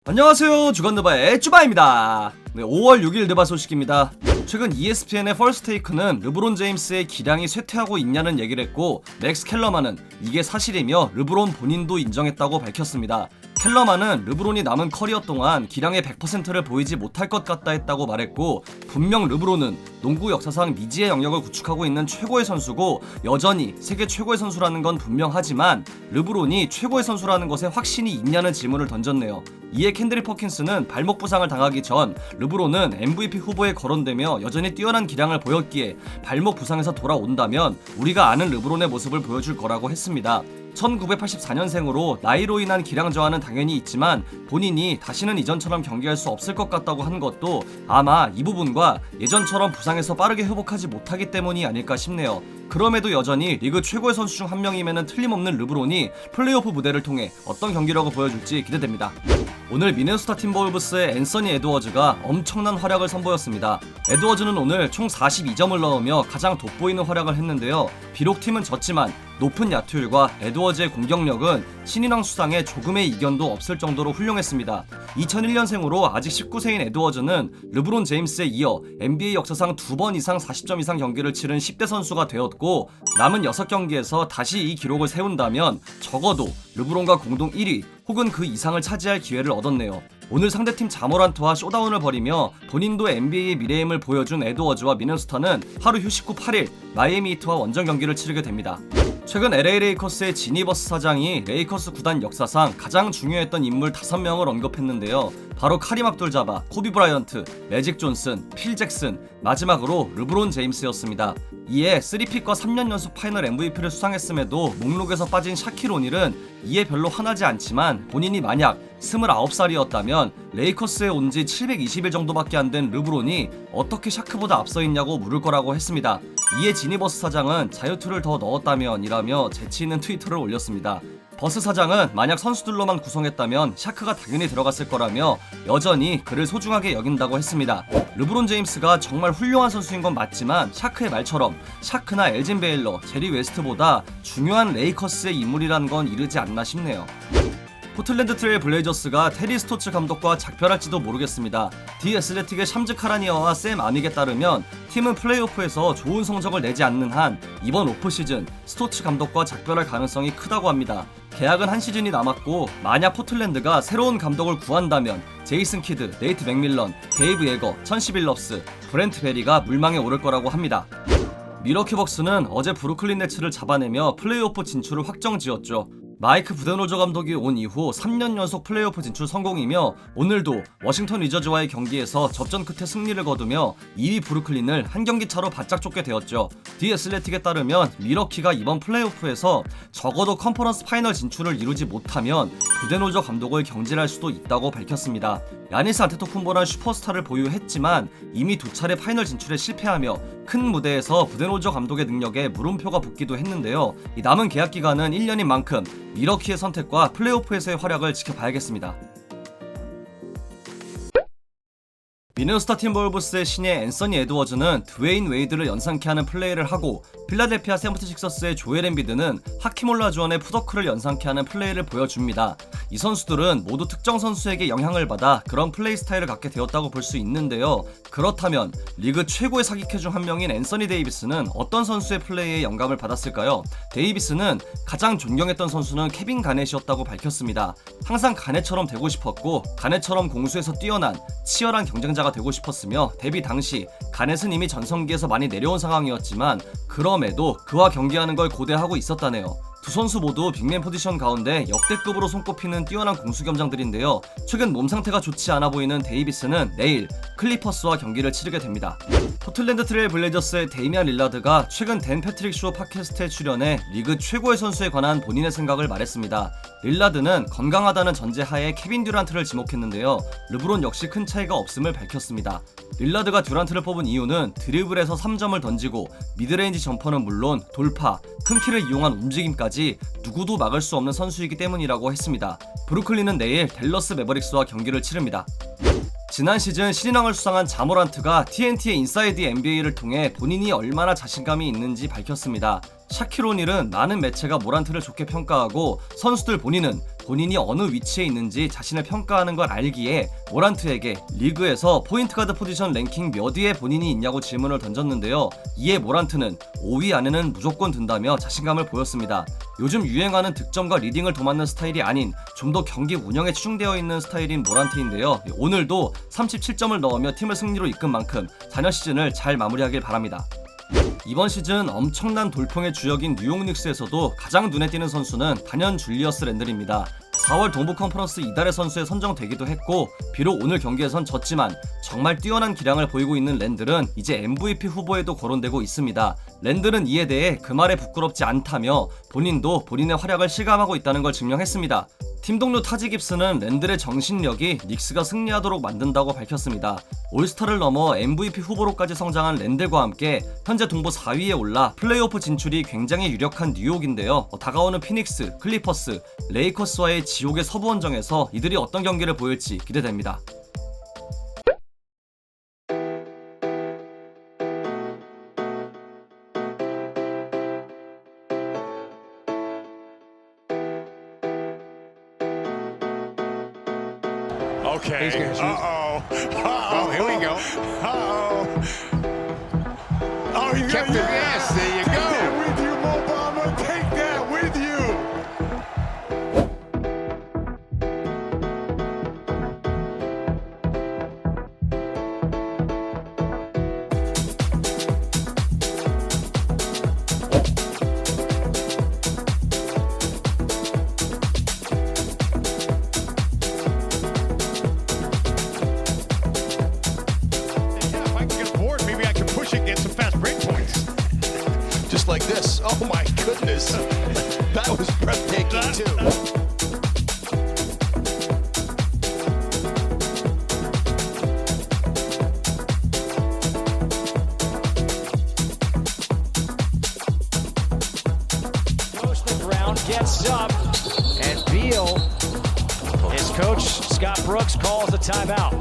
안녕하세요, 주간느바의 쭈바입니다. 5월 6일 느바 소식입니다. 최근 ESPN의 퍼스트테이크는 르브론 제임스의 기량이 쇠퇴하고 있냐는 얘기를 했고, 맥스 켈러만은 이게 사실이며 르브론 본인도 인정했다고 밝혔습니다. 켈러만은 르브론이 남은 커리어 동안 기량의 100%를 보이지 못할 것 같다 했다고 말했고, 분명 르브론은 농구 역사상 미지의 영역을 구축하고 있는 최고의 선수고 여전히 세계 최고의 선수라는 건 분명하지만 르브론이 최고의 선수라는 것에 확신이 있냐는 질문을 던졌네요. 이에 캔드릭 퍼킨스는 발목 부상을 당하기 전 르브론은 MVP 후보에 거론되며 여전히 뛰어난 기량을 보였기에 발목 부상에서 돌아온다면 우리가 아는 르브론의 모습을 보여줄 거라고 했습니다. 1984년생으로 나이로 인한 기량 저하는 당연히 있지만 본인이 다시는 이전처럼 경기할 수 없을 것 같다고 한 것도 아마 이 부분과 예전처럼 부상에서 빠르게 회복하지 못하기 때문이 아닐까 싶네요. 그럼에도 여전히 리그 최고의 선수 중 한 명임에는 틀림없는 르브론이 플레이오프 무대를 통해 어떤 경기력을 보여줄지 기대됩니다. 오늘 미네소타 팀볼브스의 앤서니 에드워즈가 엄청난 활약을 선보였습니다. 에드워즈는 오늘 총 42점을 넣으며 가장 돋보이는 활약을 했는데요. 비록 팀은 졌지만 높은 야투율과 에드워즈의 공격력은 신인왕 수상에 조금의 이견도 없을 정도로 훌륭했습니다. 2001년생으로 아직 19세인 에드워즈는 르브론 제임스에 이어 NBA 역사상 2번 이상 40점 이상 경기를 치른 10대 선수가 되었고, 남은 6경기에서 다시 이 기록을 세운다면 적어도 르브론과 공동 1위 혹은 그 이상을 차지할 기회를 얻었네요. 오늘 상대팀 자모란트와 쇼다운을 벌이며 본인도 NBA의 미래임을 보여준 에드워즈와 미네소타는 하루 휴식 후 8일 마이애미 히트와 원정 경기를 치르게 됩니다. 최근 LA 레이커스의 지니 버스 사장이 레이커스 구단 역사상 가장 중요했던 인물 5명을 언급했는데요. 바로 카림 압둘 자바, 코비 브라이언트, 매직 존슨, 필 잭슨, 마지막으로 르브론 제임스였습니다. 이에 3픽과 3년 연속 파이널 MVP를 수상했음에도 목록에서 빠진 샤킬 오닐은 이에 별로 화나지 않지만 본인이 만약 29살이었다면 레이커스에 온 지 720일 정도밖에 안 된 르브론이 어떻게 샤크보다 앞서 있냐고 물을 거라고 했습니다. 이에 지니 버스 사장은 자유투를 더 넣었다면 이라며 재치있는 트위터를 올렸습니다. 버스 사장은 만약 선수들로만 구성했다면 샤크가 당연히 들어갔을 거라며 여전히 그를 소중하게 여긴다고 했습니다. 르브론 제임스가 정말 훌륭한 선수인 건 맞지만 샤크의 말처럼 샤크나 엘진 베일러, 제리 웨스트보다 중요한 레이커스의 인물이란 건 이르지 않나 싶네요. 포틀랜드 트레일 블레이저스가 테리 스토츠 감독과 작별할지도 모르겠습니다. 디 애슬레틱의 샴즈 카라니어와 샘 아믹에 따르면 팀은 플레이오프에서 좋은 성적을 내지 않는 한 이번 오프시즌 스토츠 감독과 작별할 가능성이 크다고 합니다. 계약은 한 시즌이 남았고 만약 포틀랜드가 새로운 감독을 구한다면 제이슨 키드, 네이트 맥밀런, 데이브 예거, 천시 빌럽스, 브렌트 베리가 물망에 오를 거라고 합니다. 밀워키 벅스는 어제 브루클린 네츠를 잡아내며 플레이오프 진출을 확정지었죠. 마이크 부데노저 감독이 온 이후 3년 연속 플레이오프 진출 성공이며 오늘도 워싱턴 위저즈와의 경기에서 접전 끝에 승리를 거두며 2위 브루클린을 한 경기 차로 바짝 쫓게 되었죠. 디 애슬레틱에 따르면 밀워키가 이번 플레이오프에서 적어도 컨퍼런스 파이널 진출을 이루지 못하면 부데노저 감독을 경질할 수도 있다고 밝혔습니다. 야니스 안테토쿤보란 슈퍼스타를 보유했지만 이미 2차례 파이널 진출에 실패하며 큰 무대에서 부데노저 감독의 능력에 물음표가 붙기도 했는데요. 이 남은 계약 기간은 1년인 만큼 밀워키의 선택과 플레이오프에서의 활약을 지켜봐야겠습니다. 미네소타 팀볼브스의 신예 앤서니 에드워즈는 드웨인 웨이드를 연상케 하는 플레이를 하고 필라델피아 세븐티식서스의 조엘 엠비드는 하킴 올라주원의 푸더크를 연상케 하는 플레이를 보여줍니다. 이 선수들은 모두 특정 선수에게 영향을 받아 그런 플레이 스타일을 갖게 되었다고 볼 수 있는데요. 그렇다면 리그 최고의 사기캐 중 한 명인 앤서니 데이비스는 어떤 선수의 플레이에 영감을 받았을까요? 데이비스는 가장 존경했던 선수는 케빈 가넷이었다고 밝혔습니다. 항상 가넷처럼 되고 싶었고 가넷처럼 공수에서 뛰어난 치열한 경쟁자가 되고 싶었으며 데뷔 당시 가넷은 이미 전성기에서 많이 내려온 상황이었지만 그럼에도 그와 경기하는 걸 고대하고 있었다네요. 두 선수 모두 빅맨 포지션 가운데 역대급으로 손꼽히는 뛰어난 공수 겸장들인데요. 최근 몸 상태가 좋지 않아 보이는 데이비스는 내일 클리퍼스와 경기를 치르게 됩니다. 포틀랜드 트레일 블레이저스의 데이미안 릴라드가 최근 댄 패트릭 쇼 팟캐스트에 출연해 리그 최고의 선수에 관한 본인의 생각을 말했습니다. 릴라드는 건강하다는 전제하에 케빈 듀란트를 지목했는데요. 르브론 역시 큰 차이가 없음을 밝혔습니다. 릴라드가 듀란트를 뽑은 이유는 드리블에서 3점을 던지고 미드레인지 점퍼는 물론 돌파, 큰 키를 이용한 움직임까지 누구도 막을 수 없는 선수이기 때문이라고 했습니다. 브루클린은 내일 댈러스 매버릭스와 경기를 치릅니다. 지난 시즌 신인왕을 수상한 자모란트가 TNT의 인사이드 NBA를 통해 본인이 얼마나 자신감이 있는지 밝혔습니다. 샤킬 오닐은 많은 매체가 모란트를 좋게 평가하고 선수들 본인이 어느 위치에 있는지 자신을 평가하는 걸 알기에 모란트에게 리그에서 포인트 가드 포지션 랭킹 몇 위에 본인이 있냐고 질문을 던졌는데요. 이에 모란트는 5위 안에는 무조건 든다며 자신감을 보였습니다. 요즘 유행하는 득점과 리딩을 도맡는 스타일이 아닌 좀 더 경기 운영에 치중되어 있는 스타일인 모란트인데요. 오늘도 37점을 넣으며 팀을 승리로 이끈 만큼 잔여 시즌을 잘 마무리하길 바랍니다. 이번 시즌 엄청난 돌풍의 주역인 뉴욕 닉스에서도 가장 눈에 띄는 선수는 단연 줄리어스 랜들입니다. 4월 동부 컨퍼런스 이달의 선수에 선정되기도 했고 비록 오늘 경기에선 졌지만 정말 뛰어난 기량을 보이고 있는 랜들은 이제 MVP 후보에도 거론되고 있습니다. 랜들은 이에 대해 그 말에 부끄럽지 않다며 본인도 본인의 활약을 실감하고 있다는 걸 증명했습니다. 팀 동료 타지 깁스는 랜들의 정신력이 닉스가 승리하도록 만든다고 밝혔습니다. 올스타를 넘어 MVP 후보로까지 성장한 랜들과 함께 현재 동부 4위에 올라 플레이오프 진출이 굉장히 유력한 뉴욕인데요. 다가오는 피닉스, 클리퍼스, 레이커스와의 지옥의 서부 원정에서 이들이 어떤 경기를 보일지 기대됩니다. Okay. Uh-oh. Oh, here we go. Uh-oh. Oh, he's kept it. Yes, there you go. Take that with you, Mo Bamba. Take that with you. Like this. Oh my goodness. That was breathtaking too. Goes to the ground, gets up, and Beal, his coach Scott Brooks calls a timeout.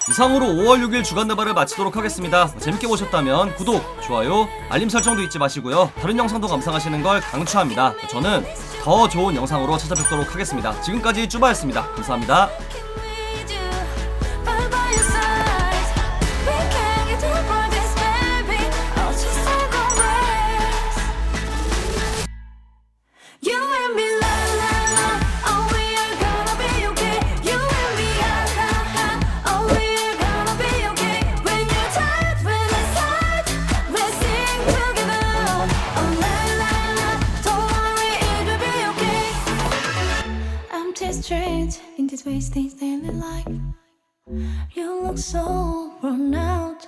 이상으로 5월 6일 주간 네바를 마치도록 하겠습니다. 재밌게 보셨다면 구독, 좋아요, 알림 설정도 잊지 마시고요. 다른 영상도 감상하시는 걸 강추합니다. 저는 더 좋은 영상으로 찾아뵙도록 하겠습니다. 지금까지 쭈바였습니다. 감사합니다. Strange in this wasting daily life. You look so worn out.